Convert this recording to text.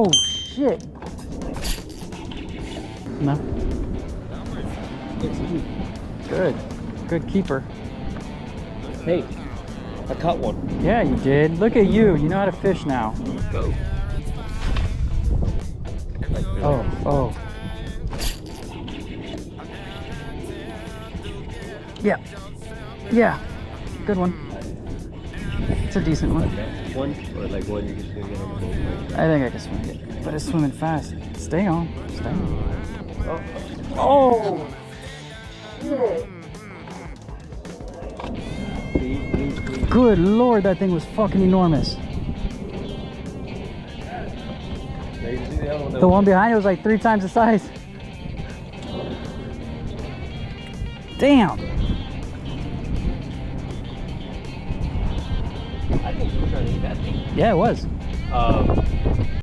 Oh shit. No. Good. Good keeper. Hey, I caught one. Yeah, you did. Look at you. You know how to fish now. Go. Oh, oh. Yeah. Yeah. Good one. It's a decent one. One or like one you can swing it on the boat. I think I can swing it. But it's swimming fast. Stay on. Stay on. Oh. Oh! Please. Good lord, that thing was fucking enormous. The one behind it was like 3 times the size. Damn. I think you were trying to eat that thing. Yeah, it was.